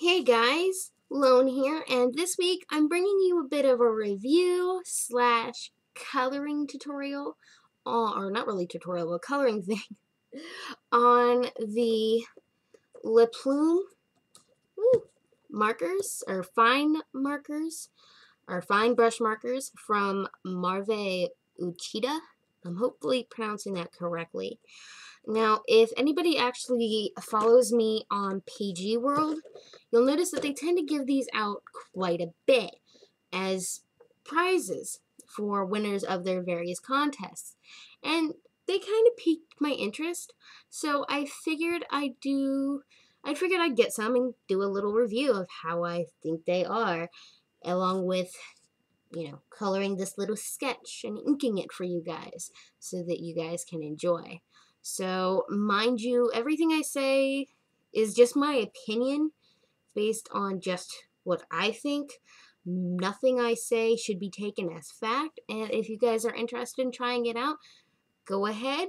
Hey guys, Lone here, and this week I'm bringing you a bit of a review slash coloring tutorial, or not really tutorial, but coloring thing, on the Le Plume markers, or fine markers, or fine brush markers from Marvy Uchida. I'm hopefully pronouncing that correctly. Now, if anybody actually follows me on PG World, you'll notice that they tend to give these out quite a bit as prizes for winners of their various contests. And they kind of piqued my interest, so I figured I'd get some and do a little review of how I think they are, along with coloring this little sketch and inking it for you guys so that you guys can enjoy. So, mind you, everything I say is just my opinion based on just what I think. Nothing I say should be taken as fact, and if you guys are interested in trying it out, go ahead.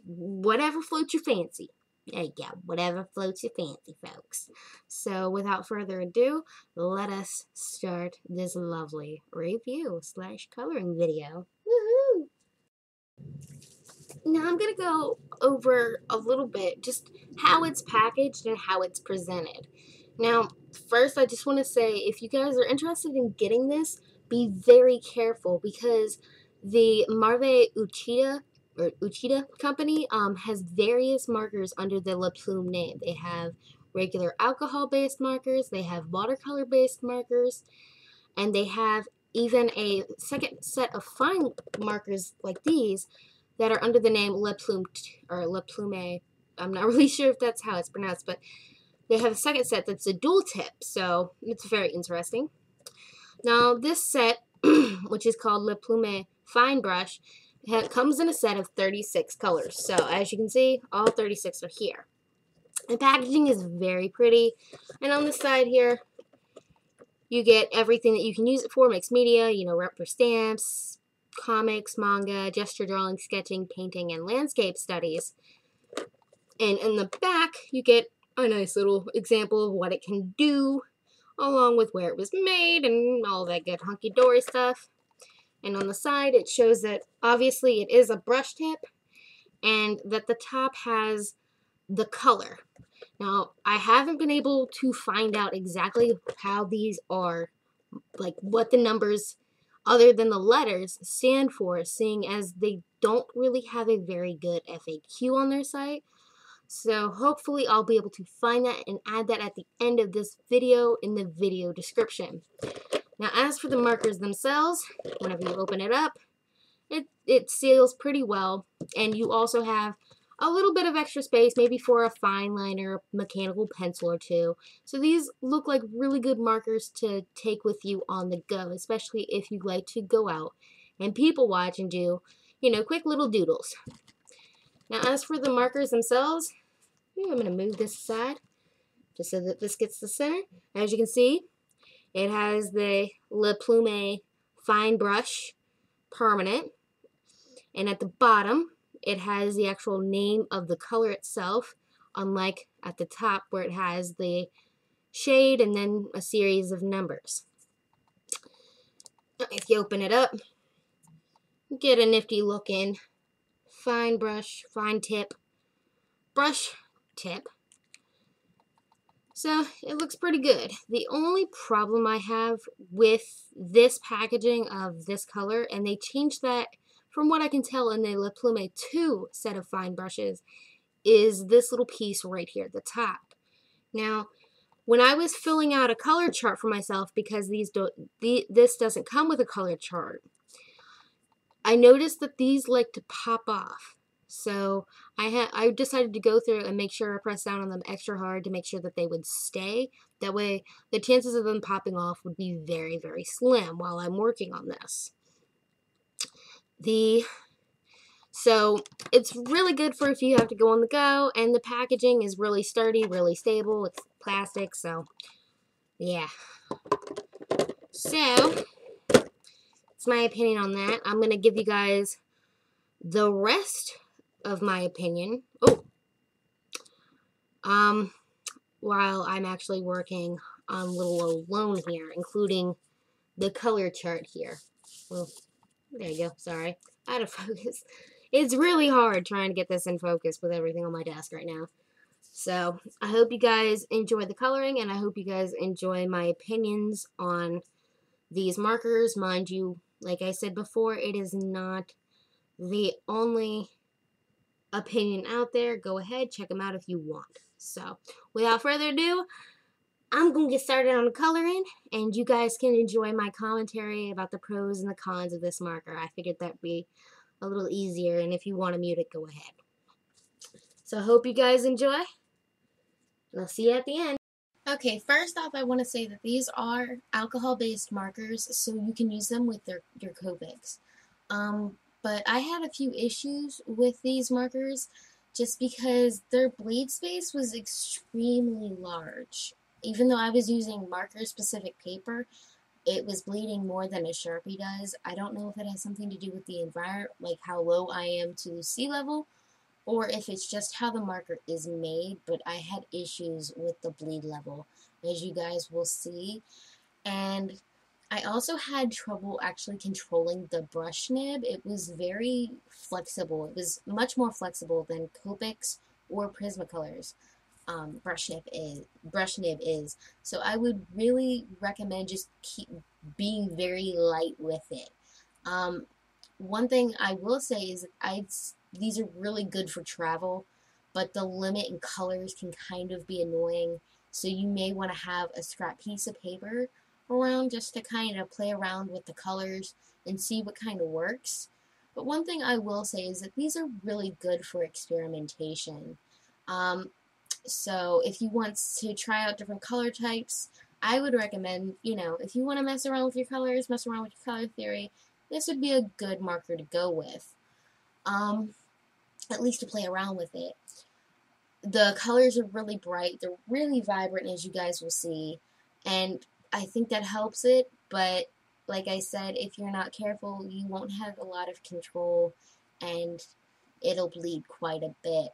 Whatever floats your fancy. Yeah, whatever floats your fancy, folks. So, without further ado, let us start this lovely review slash coloring video. Woohoo! Now, I'm going to go over a little bit just how it's packaged and how it's presented. Now, first, I just want to say, if you guys are interested in getting this, be very careful because the Marvy Uchida company has various markers under the Le Plume name. They have regular alcohol-based markers, they have watercolor-based markers, and they have even a second set of fine markers like these that are under the name Le Plume or Le Plume. I'm not really sure if that's how it's pronounced, but they have a second set that's a dual tip, so it's very interesting. Now, this set, which is called Le Plume Fine Brush, comes in a set of 36 colors. So, as you can see, all 36 are here. The packaging is very pretty, and on the side here, you get everything that you can use it for, mixed media, rep for stamps, comics, manga, gesture drawing, sketching, painting, and landscape studies. And in the back, you get a nice little example of what it can do, along with where it was made and all that good hunky-dory stuff. And on the side, it shows that obviously it is a brush tip and that the top has the color. Now, I haven't been able to find out exactly how these are, like what the numbers other than the letters stand for, seeing as they don't really have a very good FAQ on their site. So hopefully I'll be able to find that and add that at the end of this video in the video description. Now, as for the markers themselves, whenever you open it up, it seals pretty well, and you also have a little bit of extra space, maybe for a fine liner, mechanical pencil or two. So these look like really good markers to take with you on the go, especially if you like to go out and people watch and do, quick little doodles. Now, as for the markers themselves, I'm going to move this aside just so that this gets the center. As you can see, it has the Le Plume Fine Brush Permanent, and at the bottom, it has the actual name of the color itself, unlike at the top where it has the shade and then a series of numbers. If you open it up, you get a nifty looking fine brush tip. So it looks pretty good. The only problem I have with this packaging of this color, and they changed that from what I can tell in the Le Plume II set of fine brushes, is this little piece right here at the top. Now, when I was filling out a color chart for myself, because this doesn't come with a color chart, I noticed that these like to pop off. So I decided to go through and make sure I pressed down on them extra hard to make sure that they would stay. That way, the chances of them popping off would be very, very slim while I'm working on this. So it's really good for if you have to go on the go, and the packaging is really sturdy, really stable. It's plastic, so yeah. So that's my opinion on that. I'm going to give you guys the rest of my opinion. while I'm actually working on a little alone here, including the color chart here. Well, there you go. Sorry. Out of focus. It's really hard trying to get this in focus with everything on my desk right now. So, I hope you guys enjoy the coloring, and I hope you guys enjoy my opinions on these markers. Mind you, like I said before, it is not the only opinion out there. Go ahead, check them out if you want. So, without further ado, I'm going to get started on the coloring, and you guys can enjoy my commentary about the pros and the cons of this marker. I figured that'd be a little easier, and if you want to mute it, go ahead. So I hope you guys enjoy, and I'll see you at the end. Okay, first off, I want to say that these are alcohol-based markers, so you can use them with your Copics. But I had a few issues with these markers just because their bleed space was extremely large. Even though I was using marker-specific paper, it was bleeding more than a Sharpie does. I don't know if it has something to do with the environment, like how low I am to sea level, or if it's just how the marker is made, but I had issues with the bleed level, as you guys will see. And I also had trouble actually controlling the brush nib. It was very flexible. It was much more flexible than Copics or Prismacolor's brush nib is. So I would really recommend just keep being very light with it. One thing I will say is these are really good for travel, but the limit in colors can kind of be annoying. So you may want to have a scrap piece of paper around just to kind of play around with the colors and see what kind of works. But one thing I will say is that these are really good for experimentation. So if you want to try out different color types, I would recommend, if you want to mess around with your colors, mess around with your color theory, this would be a good marker to go with. At least to play around with it. The colors are really bright, they're really vibrant, as you guys will see, and I think that helps it, but like I said, if you're not careful, you won't have a lot of control, and it'll bleed quite a bit.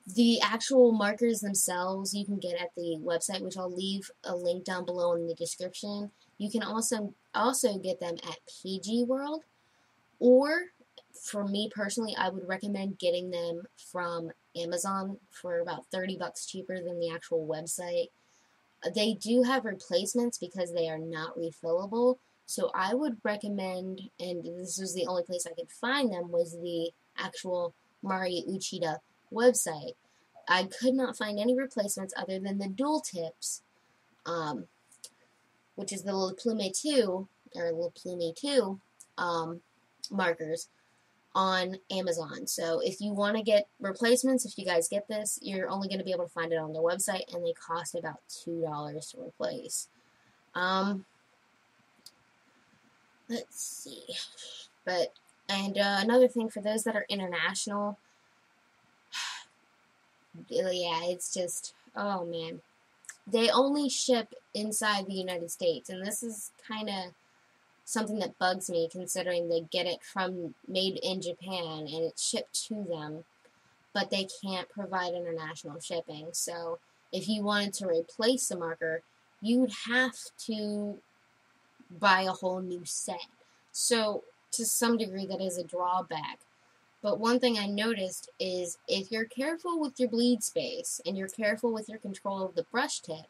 The actual markers themselves you can get at the website, which I'll leave a link down below in the description. You can also get them at PG World, or for me personally, I would recommend getting them from Amazon for about 30 bucks cheaper than the actual website. They do have replacements because they are not refillable, so I would recommend, and this was the only place I could find them, was the actual Marvy Uchida website. I could not find any replacements other than the dual tips, which is the Le Plume II, or Le Plume II markers on Amazon. So if you want to get replacements, if you guys get this, you're only going to be able to find it on their website, and they cost about $2 to replace. Let's see. Another thing for those that are international, yeah, it's just, oh man. They only ship inside the United States, and this is kind of something that bugs me, considering they get it made in Japan and it's shipped to them, but they can't provide international shipping. So if you wanted to replace the marker, you would have to buy a whole new set. So to some degree that is a drawback. But one thing I noticed is if you're careful with your bleed space and you're careful with your control of the brush tip,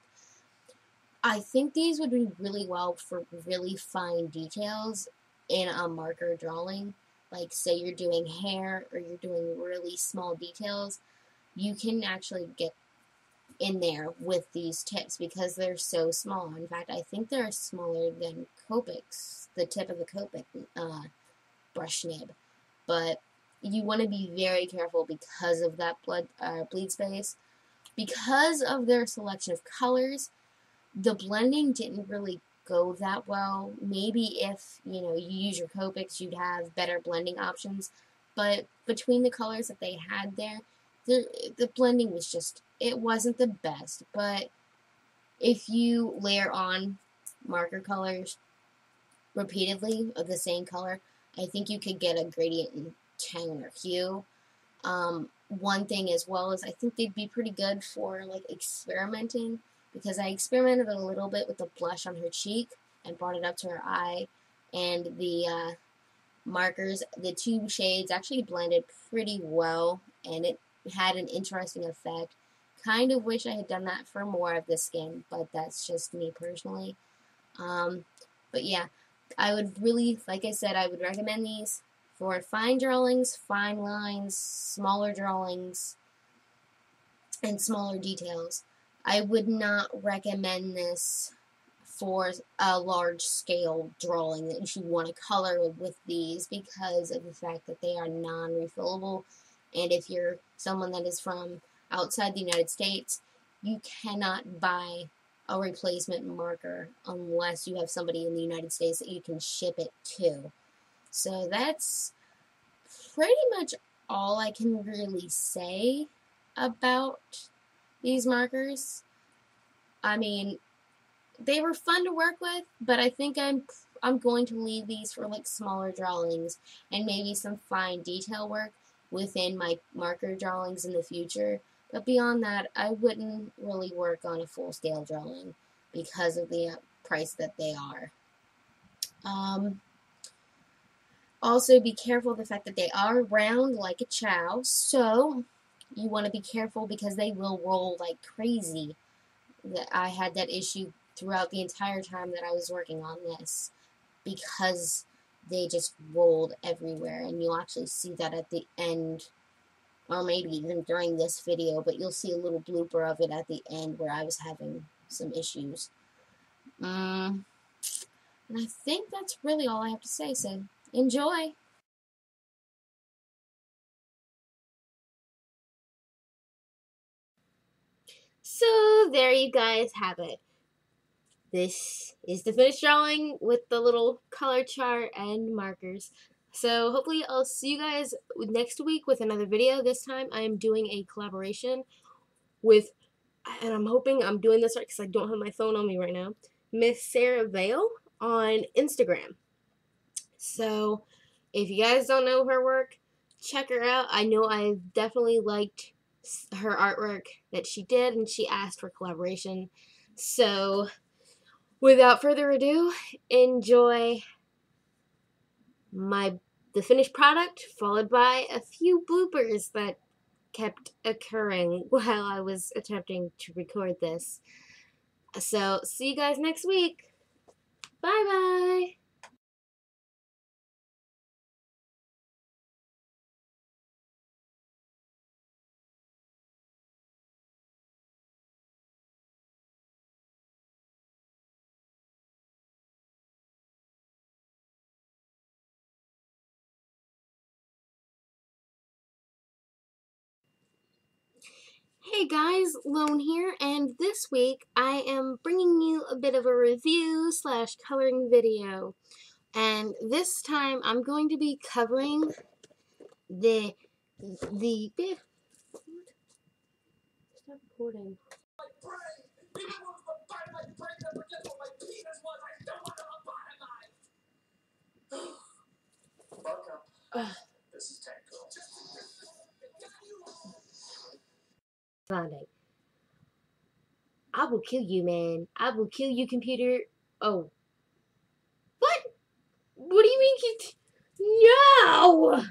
I think these would do really well for really fine details in a marker drawing. Like, say you're doing hair or you're doing really small details, you can actually get in there with these tips because they're so small. In fact, I think they're smaller than Copics, the tip of the Copic brush nib. But you want to be very careful because of that bleed space. Because of their selection of colors, the blending didn't really go that well. Maybe if, you use your Copics, you'd have better blending options. But between the colors that they had there, the blending was just, it wasn't the best. But if you layer on marker colors repeatedly of the same color, I think you could get a gradient in tone or hue. one thing as well is I think they'd be pretty good for like experimenting, because I experimented a little bit with the blush on her cheek and brought it up to her eye, and the markers, the two shades actually blended pretty well, and it had an interesting effect. Kind of wish I had done that for more of the skin, but that's just me personally. But yeah, I would really, like I said, I would recommend these for fine drawings, fine lines, smaller drawings, and smaller details. I would not recommend this for a large scale drawing that you want to color with these, because of the fact that they are non-refillable, and if you're someone that is from outside the United States, you cannot buy a replacement marker unless you have somebody in the United States that you can ship it to. So that's pretty much all I can really say about these markers. I mean, they were fun to work with, but I think I'm going to leave these for like smaller drawings and maybe some fine detail work within my marker drawings in the future. But beyond that, I wouldn't really work on a full-scale drawing because of the price that they are. Also, be careful of the fact that they are round like a chow, so you want to be careful because they will roll like crazy. I had that issue throughout the entire time that I was working on this, because they just rolled everywhere, and you'll actually see that at the end, or maybe even during this video, but you'll see a little blooper of it at the end where I was having some issues. And I think that's really all I have to say, so enjoy! So there you guys have it. This is the finished drawing with the little color chart and markers. So hopefully I'll see you guys next week with another video. This time I am doing a collaboration with, and I'm hoping I'm doing this right because I don't have my phone on me right now, Miss Sarah Vale on Instagram. So if you guys don't know her work, check her out. I know I've definitely liked her artwork that she did, and she asked for collaboration. So without further ado, enjoy the finished product, followed by a few bloopers that kept occurring while I was attempting to record this. So, see you guys next week. Bye-bye. Hey guys, Lone here, and this week I am bringing you a bit of a review / coloring video. And this time I'm going to be covering the stop recording. Finding. I will kill you, man. I will kill you, computer. Oh. What? What do you mean? No!